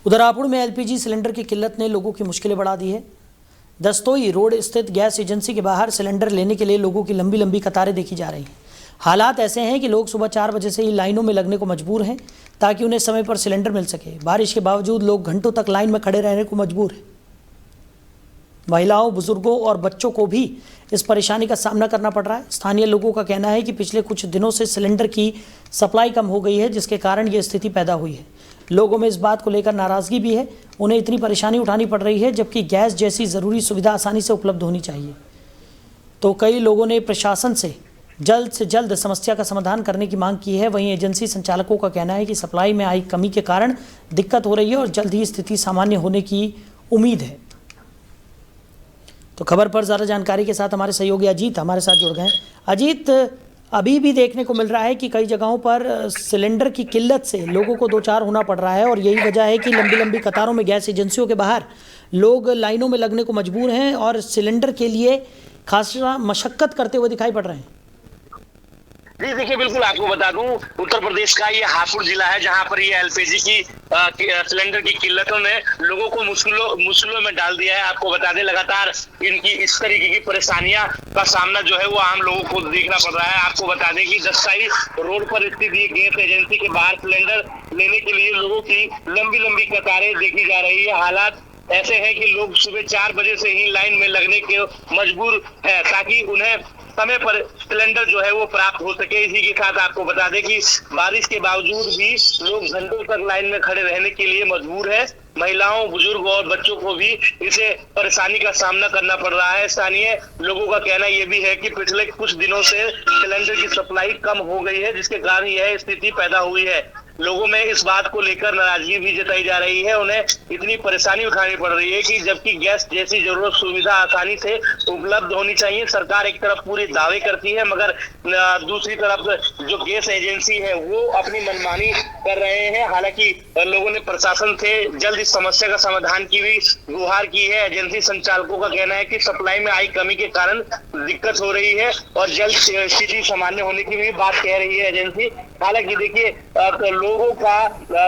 उधर हापुड़ में LPG cylinder की किल्लत ने लोगों की मुश्किलें बढ़ा दी है। दस्तोई रोड स्थित गैस एजेंसी के बाहर सिलेंडर लेने के लिए लोगों की लंबी लंबी कतारें देखी जा रही हैं। हालात ऐसे हैं कि लोग सुबह 4 बजे से ही लाइनों में लगने को मजबूर हैं ताकि उन्हें समय पर सिलेंडर मिल सके। बारिश के बावजूद लोग घंटों तक लाइन में खड़े रहने को मजबूर हैं। महिलाओं, बुजुर्गों और बच्चों को भी इस परेशानी का सामना करना पड़ रहा है। स्थानीय लोगों का कहना है कि पिछले कुछ दिनों से सिलेंडर की सप्लाई कम हो गई है, जिसके कारण ये स्थिति पैदा हुई है। लोगों में इस बात को लेकर नाराज़गी भी है। उन्हें इतनी परेशानी उठानी पड़ रही है, जबकि गैस जैसी ज़रूरी सुविधा आसानी से उपलब्ध होनी चाहिए। तो कई लोगों ने प्रशासन से जल्द समस्या का समाधान करने की मांग की है। वहीं एजेंसी संचालकों का कहना है कि सप्लाई में आई कमी के कारण दिक्कत हो रही है और जल्द ही स्थिति सामान्य होने की उम्मीद है। तो खबर पर ज़्यादा जानकारी के साथ हमारे सहयोगी अजीत हमारे साथ जुड़ गए। अजीत, अभी भी देखने को मिल रहा है कि कई जगहों पर सिलेंडर की किल्लत से लोगों को दो चार होना पड़ रहा है और यही वजह है कि लंबी लंबी कतारों में गैस एजेंसियों के बाहर लोग लाइनों में लगने को मजबूर हैं और सिलेंडर के लिए खासा मशक्कत करते हुए दिखाई पड़ रहे हैं। जी देखिए, बिल्कुल आपको बता दूं, उत्तर प्रदेश का ये हापुड़ जिला है जहां पर ये एलपीजी की सिलेंडर की किल्लतों ने लोगों को मुश्किलों में डाल दिया है। आपको बता दें, लगातार इनकी इस तरीके की परेशानियां का सामना जो है वो आम लोगों को देखना पड़ रहा है। आपको बता दें कि दस्ताई रोड पर स्थित ये गैस एजेंसी के बाहर सिलेंडर लेने के लिए लोगों की लंबी लंबी कतारें देखी जा रही है। हालात ऐसे हैं कि लोग सुबह 4 बजे से ही लाइन में लगने के मजबूर है ताकि उन्हें समय पर सिलेंडर जो है वो प्राप्त हो सके। इसी के साथ आपको बता दें कि बारिश के बावजूद भी लोग घंटों तक लाइन में खड़े रहने के लिए मजबूर है। महिलाओं, बुजुर्ग और बच्चों को भी इसे परेशानी का सामना करना पड़ रहा है। स्थानीय लोगों का कहना यह भी है कि पिछले कुछ दिनों से सिलेंडर की सप्लाई कम हो गई है, जिसके कारण यह स्थिति पैदा हुई है। लोगों में इस बात को लेकर नाराजगी भी जताई जा रही है। उन्हें इतनी परेशानी उठानी पड़ रही है कि जबकि गैस जैसी जरूरत सुविधा आसानी से उपलब्ध होनी चाहिए। सरकार एक तरफ पूरे दावे करती है, मगर दूसरी तरफ जो गैस एजेंसी है वो अपनी मनमानी कर रहे हैं। हालांकि लोगों ने प्रशासन से जल्द इस समस्या का समाधान की भी गुहार की है। एजेंसी संचालकों का कहना है कि सप्लाई में आई कमी के कारण दिक्कत हो रही है और जल्द स्थिति सामान्य होने की भी बात कह रही है एजेंसी। हालांकि देखिए, लोगों का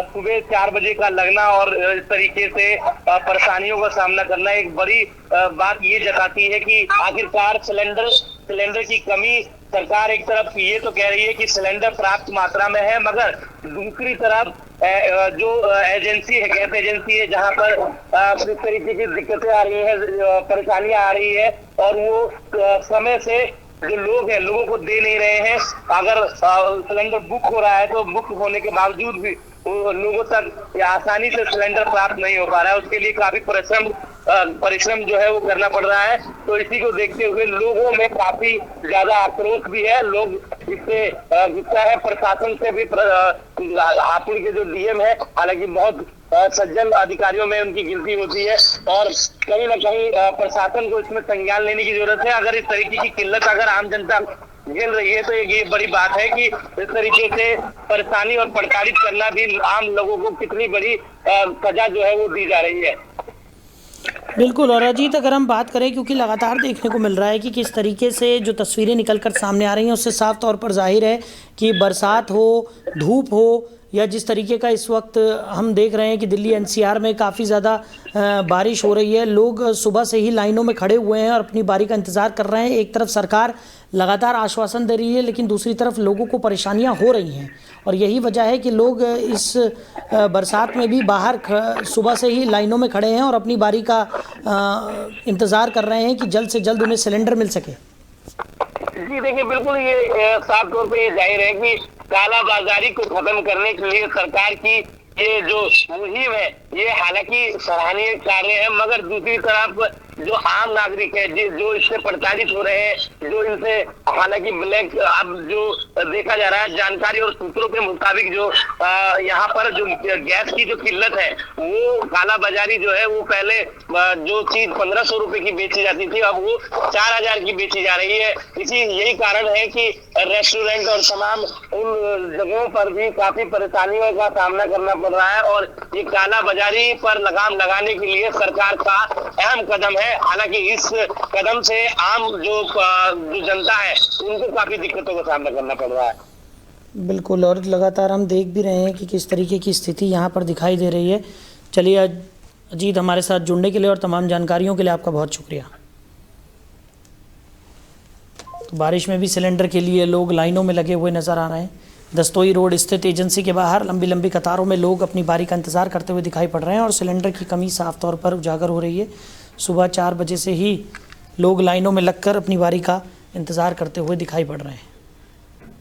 सुबह 4 बजे का लगना और इस तरीके से परेशानियों का सामना करना एक बड़ी बात ये जताती है कि आखिरकार सिलेंडर की कमी, सरकार एक तरफ ये तो कह रही है कि सिलेंडर प्राप्त मात्रा में है, मगर दूसरी तरफ जो एजेंसी है, गैस एजेंसी है, जहां पर इस तरीके की दिक्कतें आ रही है, परेशानियां आ रही है और वो समय से जो लोग हैं लोगों को दे नहीं रहे हैं। अगर सिलेंडर बुक हो रहा है तो बुक होने के बावजूद भी लोगों तक आसानी से सिलेंडर प्राप्त नहीं हो पा रहा है। उसके लिए काफी परिश्रम जो है वो करना पड़ रहा है। तो इसी को देखते हुए लोगों में काफी ज्यादा आक्रोश भी है। लोग इससे गुस्सा है। प्रशासन से भी हापुड़ के जो डीएम है, हालांकि बहुत सज्जन अधिकारियों में उनकी गिनती होती है और कहीं ना कहीं प्रशासन को इसमें संज्ञान लेने की जरूरत है। अगर इस तरीके की किल्लत अगर आम जनता झेल रही है तो ये बड़ी बात है कि इस तरीके से परेशानी और प्रताड़ित करना भी आम लोगों को कितनी बड़ी सजा जो है वो दी जा रही है। बिल्कुल। और अजीत, अगर हम बात करें, क्योंकि लगातार देखने को मिल रहा है कि किस तरीके से जो तस्वीरें निकलकर सामने आ रही हैं उससे साफ तौर पर जाहिर है कि बरसात हो, धूप हो या जिस तरीके का इस वक्त हम देख रहे हैं कि दिल्ली एनसीआर में काफ़ी ज़्यादा बारिश हो रही है। लोग सुबह से ही लाइनों में खड़े हुए हैं और अपनी बारी का इंतज़ार कर रहे हैं। एक तरफ सरकार लगातार आश्वासन दे रही है, लेकिन दूसरी तरफ लोगों को परेशानियां हो रही हैं और यही वजह है कि लोग इस बरसात में भी बाहर सुबह से ही लाइनों में खड़े हैं और अपनी बारी का इंतज़ार कर रहे हैं कि जल्द से जल्द उन्हें सिलेंडर मिल सके। जी देखिए, बिल्कुल ये साफ तौर पे ये जाहिर है कि कालाबाजारी को खत्म करने के लिए सरकार की ये जो मुहिम है ये हालांकि सराहनीय कार्य है, मगर दूसरी तरफ जो आम नागरिक है जो इससे प्रताड़ित हो रहे हैं, जो इनसे हालांकि ब्लैक, अब जो देखा जा रहा है जानकारी और सूत्रों के मुताबिक जो यहाँ पर जो गैस की जो किल्लत है वो कालाबाजारी जो है वो पहले जो चीज 1500 रुपए की बेची जाती थी अब वो 4000 की बेची जा रही है। यही कारण है कि रेस्टोरेंट और तमाम उन जगहों पर भी काफी परेशानियों का सामना करना पड़ रहा है और ये कालाबाजारी पर लगाम लगाने के लिए सरकार का अहम कदम है। हालांकि इस कदम से आम जो जनता है उनको काफी दिक्कतों का सामना करना पड़ रहा है। बिल्कुल। और लगातार हम देख भी रहे हैं कि किस तरीके की स्थिति यहाँ पर दिखाई दे रही है। चलिए अजीत, हमारे साथ जुड़ने के लिए और तमाम जानकारियों के लिए आपका बहुत शुक्रिया। तो बारिश में भी सिलेंडर के लिए लोग लाइनों में लगे हुए नज़र आ रहे हैं। दस्तोई रोड स्थित एजेंसी के बाहर लंबी लंबी कतारों में लोग अपनी बारी का इंतज़ार करते हुए दिखाई पड़ रहे हैं और सिलेंडर की कमी साफ तौर पर उजागर हो रही है। सुबह 4 बजे से ही लोग लाइनों में लगकर अपनी बारी का इंतज़ार करते हुए दिखाई पड़ रहे हैं।